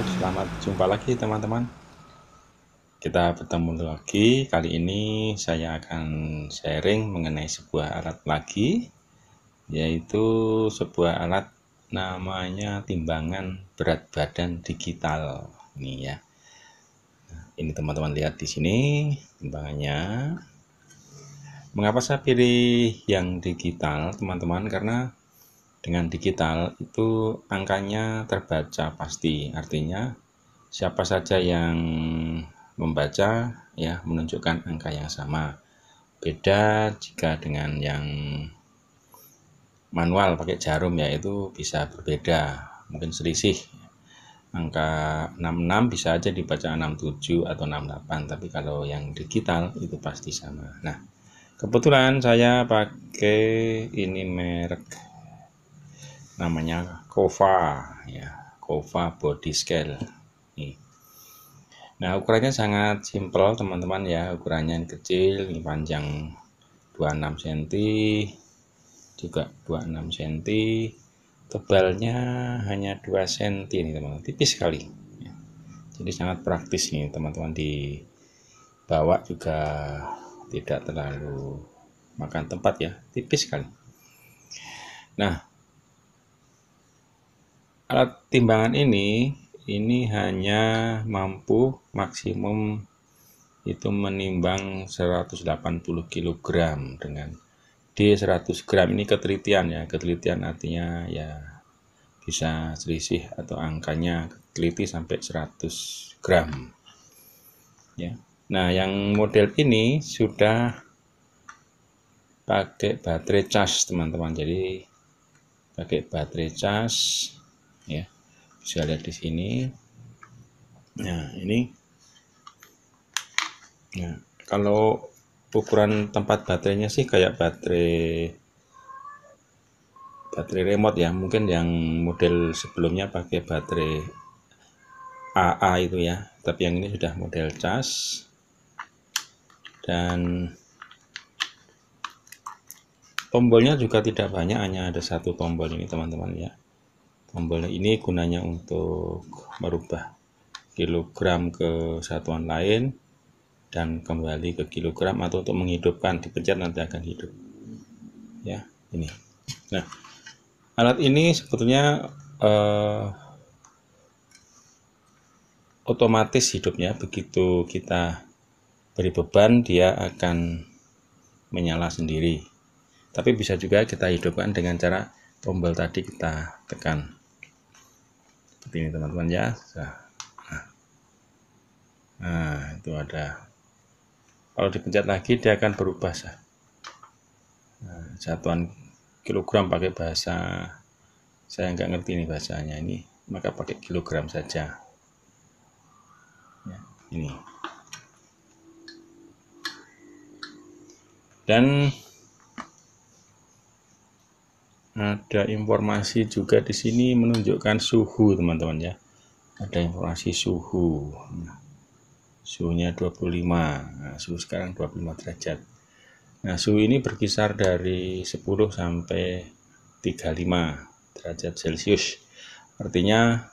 selamat jumpa lagi teman-teman. Kita bertemu lagi. Kali ini saya akan sharing mengenai sebuah alat lagi, yaitu sebuah alat namanya timbangan berat badan digital. Ini ya. Ini teman-teman lihat di sini timbangannya. Mengapa saya pilih yang digital, teman-teman? Karena dengan digital itu angkanya terbaca pasti, artinya siapa saja yang membaca ya menunjukkan angka yang sama. Beda jika dengan yang manual pakai jarum ya, itu bisa berbeda, mungkin selisih. Angka 66 bisa aja dibaca 67 atau 68, tapi kalau yang digital itu pasti sama. Nah, kebetulan saya pakai ini merek namanya Kova ya, Kova Body Scale. Nih. Nah, ukurannya sangat simpel teman-teman ya, ukurannya kecil, ini panjang 26 cm, juga 26 cm, tebalnya hanya 2 cm nih teman-teman, tipis sekali. Jadi sangat praktis nih teman-teman, dibawa juga tidak terlalu makan tempat ya, tipis sekali. Nah, alat timbangan ini hanya mampu maksimum itu menimbang 180 kg dengan D100 gram. Ini ketelitian ya, ketelitian artinya ya bisa selisih atau angkanya teliti sampai 100 gram ya. Nah, yang model ini sudah pakai baterai cas teman-teman, jadi pakai baterai cas ya, bisa lihat di sini. Nah, ini nah, kalau ukuran tempat baterainya sih kayak baterai remote ya, mungkin yang model sebelumnya pakai baterai AA itu ya, tapi yang ini sudah model cas. Dan tombolnya juga tidak banyak, hanya ada satu tombol ini teman-teman ya. Tombol ini gunanya untuk merubah kilogram ke satuan lain dan kembali ke kilogram, atau untuk menghidupkan, dipencet nanti akan hidup ya. Ini nah, alat ini sebetulnya otomatis hidupnya, begitu kita beri beban dia akan menyala sendiri, tapi bisa juga kita hidupkan dengan cara tombol tadi kita tekan seperti ini teman-teman ya. Nah, itu ada, kalau dipencet lagi dia akan berubah satuan kilogram, pakai bahasa saya nggak ngerti ini bahasanya ini, maka pakai kilogram saja ya, ini. Dan ada informasi juga di sini menunjukkan suhu teman-teman ya, ada informasi suhu. Suhunya 25, nah, suhu sekarang 25 derajat. Nah, suhu ini berkisar dari 10 sampai 35 derajat Celcius. Artinya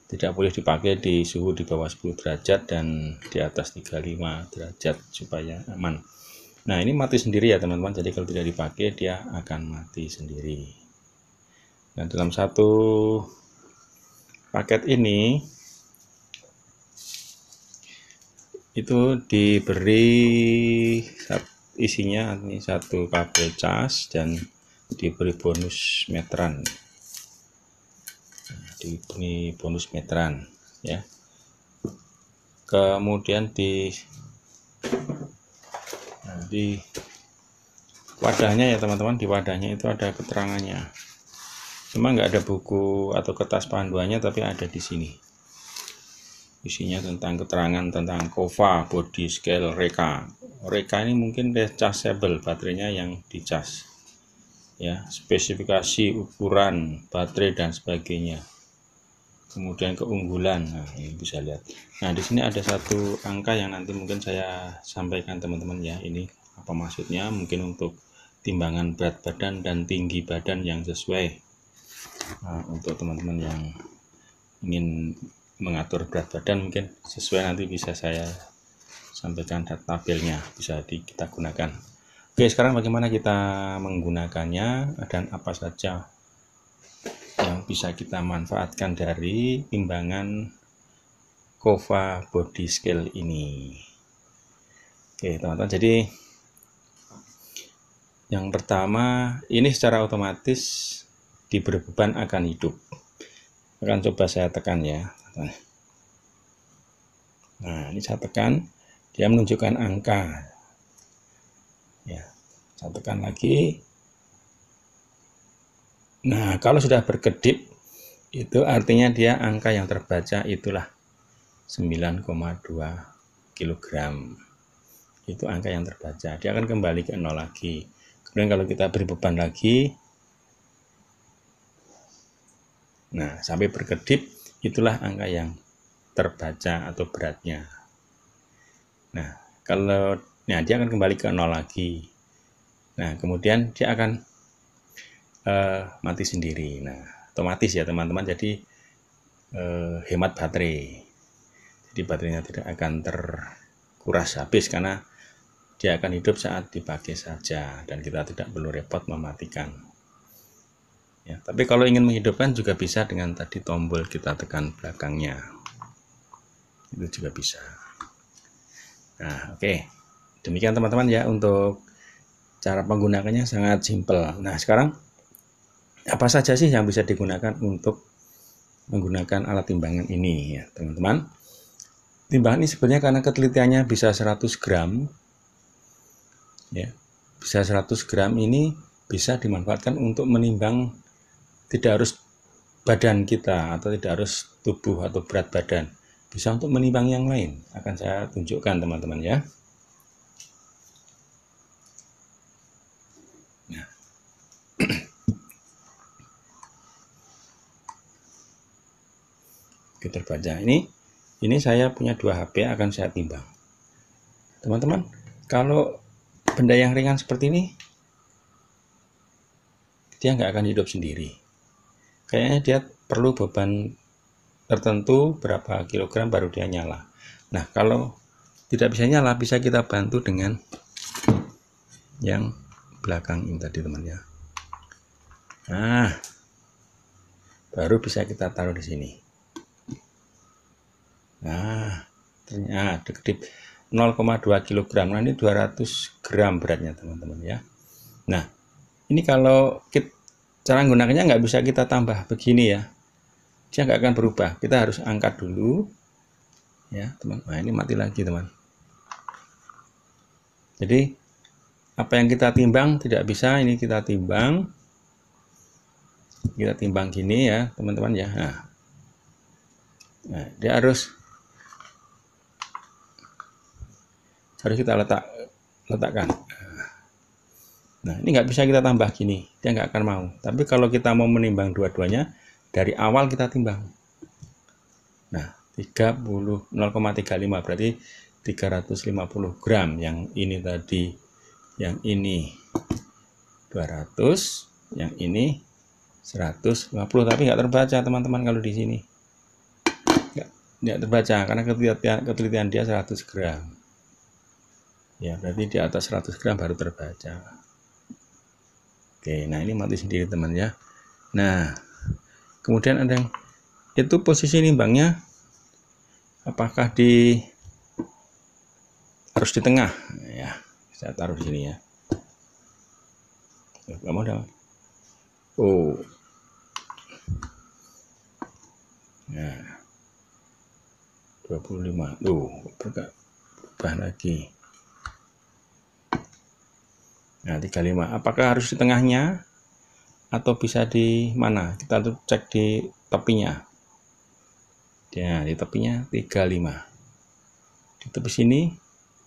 tidak boleh dipakai di suhu di bawah 10 derajat dan di atas 35 derajat supaya aman. Nah, ini mati sendiri ya teman-teman, jadi kalau tidak dipakai dia akan mati sendiri. Nah, dalam satu paket ini itu diberi isinya ini satu kabel cas dan diberi bonus meteran. Diberi bonus meteran ya. Kemudian di wadahnya ya teman-teman, di wadahnya itu ada keterangannya. Cuma nggak ada buku atau kertas panduannya, tapi ada di sini. Isinya tentang keterangan tentang Kova Body Scale Reka. Reka ini mungkin rechargeable, baterainya yang dicas ya, spesifikasi, ukuran baterai dan sebagainya, kemudian keunggulan. Nah, ini bisa lihat. Nah, di sini ada satu angka yang nanti mungkin saya sampaikan teman-teman ya, ini apa maksudnya, mungkin untuk timbangan berat badan dan tinggi badan yang sesuai. Nah, untuk teman-teman yang ingin mengatur berat badan, mungkin sesuai nanti bisa saya sampaikan tabelnya, bisa kita gunakan. Oke, sekarang bagaimana kita menggunakannya dan apa saja yang bisa kita manfaatkan dari timbangan Kova Body Scale ini. Oke teman-teman, jadi yang pertama ini secara otomatis diberi beban akan hidup. Akan coba saya tekan ya. Nah ini saya tekan, dia menunjukkan angka. Ya, saya tekan lagi. Nah kalau sudah berkedip itu artinya dia angka yang terbaca itulah 9,2 kg. Itu angka yang terbaca, dia akan kembali ke 0 lagi. Kemudian kalau kita beri beban lagi, nah sampai berkedip, itulah angka yang terbaca atau beratnya. Nah kalau dia akan kembali ke 0 lagi. Nah kemudian dia akan mati sendiri. Nah otomatis ya teman-teman, jadi hemat baterai. Jadi baterainya tidak akan terkuras habis karena dia akan hidup saat dipakai saja dan kita tidak perlu repot mematikan. Ya, tapi kalau ingin menghidupkan juga bisa dengan tadi tombol kita tekan belakangnya. Itu juga bisa. Nah, oke. Demikian teman-teman ya, untuk cara penggunakannya sangat simpel. Nah, sekarang apa saja sih yang bisa digunakan untuk menggunakan alat timbangan ini ya, teman-teman? Timbangan ini sebenarnya karena ketelitiannya bisa 100 gram ya, bisa 100 gram ini bisa dimanfaatkan untuk menimbang tidak harus badan kita atau tidak harus tubuh atau berat badan, bisa untuk menimbang yang lain. Akan saya tunjukkan teman-teman ya. Nah. Oke, terbaca. Ini saya punya 2 HP, akan saya timbang. Teman-teman, kalau benda yang ringan seperti ini, dia nggak akan hidup sendiri. Kayaknya dia perlu beban tertentu berapa kilogram baru dia nyala. Nah, kalau tidak bisa nyala, bisa kita bantu dengan yang belakang ini tadi teman ya. Nah, baru bisa kita taruh di sini. Nah, ternyata kedip 0,2 kg. Nah, ini 200 gram beratnya teman-teman ya. Nah, ini kalau cara menggunakannya nggak bisa kita tambah begini ya, dia nggak akan berubah. Kita harus angkat dulu ya teman. Nah ini mati lagi teman. Jadi apa yang kita timbang tidak bisa, ini kita timbang gini ya teman-teman ya. Nah dia harus kita letakkan. Nah ini nggak bisa kita tambah gini, dia nggak akan mau. Tapi kalau kita mau menimbang dua-duanya, dari awal kita timbang. Nah 0,35 berarti 350 gram. Yang ini tadi, yang ini 200, yang ini 150, tapi nggak terbaca teman-teman kalau di sini. Nggak terbaca karena ketelitian dia 100 gram. Ya berarti di atas 100 gram baru terbaca. Oke, nah ini mati sendiri teman ya. Nah, kemudian ada yang itu posisi nimbangnya apakah harus di tengah ya. Saya taruh di sini ya. Kamu ada. Oh. Nah. 25. Tuh, berubah lagi. Nah, 35. Apakah harus di tengahnya atau bisa di mana? Kita tuh cek di tepinya. Ya, di tepinya 35. Di tepi sini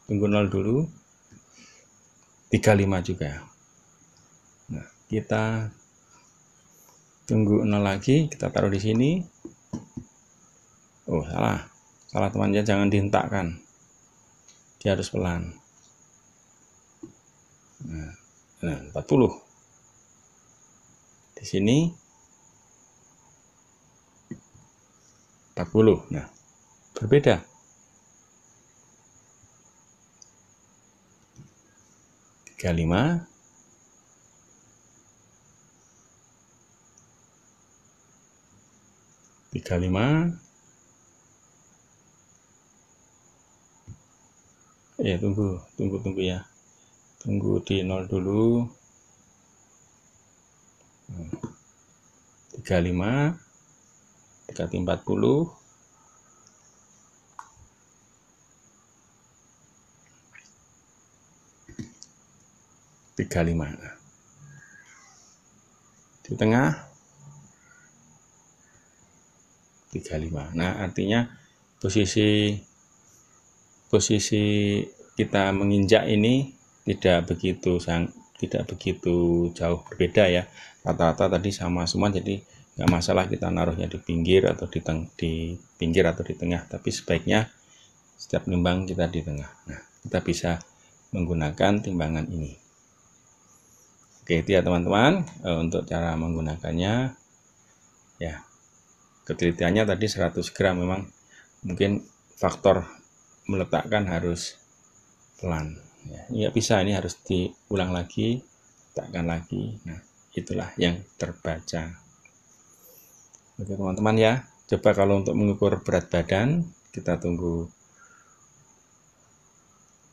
tunggu 0 dulu. 35 juga. Nah, kita tunggu 0 lagi, kita taruh di sini. Oh, salah teman ya, jangan dihentakkan. Dia harus pelan. Nah, 40. Di sini 40. Nah, berbeda. 35, 35. Tunggu ya. Tunggu di 0 dulu. 35 dekati 40. 35. Di tengah 35. Nah, artinya posisi kita menginjak ini tidak begitu jauh berbeda ya. Rata-rata tadi sama semua, jadi nggak masalah kita naruhnya di pinggir atau di pinggir atau di tengah, tapi sebaiknya setiap nimbang kita di tengah. Nah, kita bisa menggunakan timbangan ini. Oke, itu ya teman-teman, untuk cara menggunakannya ya. Ketelitiannya tadi 100 gram, memang mungkin faktor meletakkan harus pelan ya. Ini bisa, ini harus diulang lagi, letakkan lagi. Nah, itulah yang terbaca. Oke teman-teman ya, coba kalau untuk mengukur berat badan, kita tunggu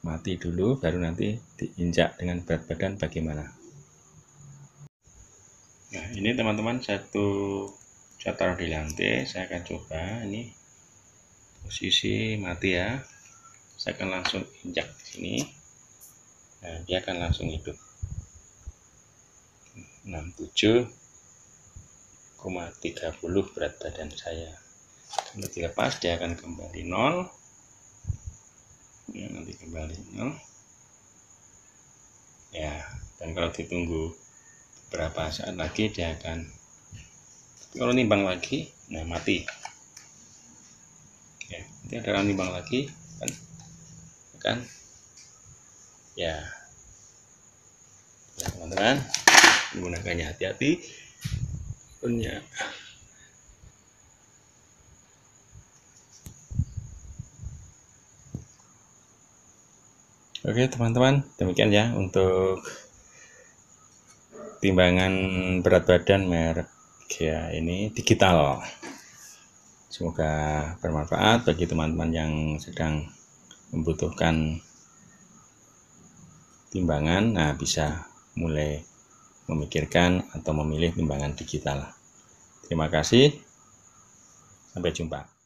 mati dulu, baru nanti diinjak dengan berat badan bagaimana. Nah, ini teman-teman, saya taruh di lantai. Saya akan coba ini posisi mati ya. Saya akan langsung injak di sini. Nah, dia akan langsung hidup. 67,30 berat badan saya. Nanti dilepas, dia akan kembali 0. Ya, nanti kembali 0. Ya, dan kalau ditunggu beberapa saat lagi dia akan, kalau nimbang lagi, nah mati ya. Nanti ada nimbang lagi kan ya. Nah, teman-teman, menggunakannya hati-hati punya. Oke teman-teman, demikian ya untuk timbangan berat badan merek ya ini digital. Semoga bermanfaat bagi teman-teman yang sedang membutuhkan timbangan. Nah, bisa mulai memikirkan atau memilih timbangan digital. Terima kasih, sampai jumpa.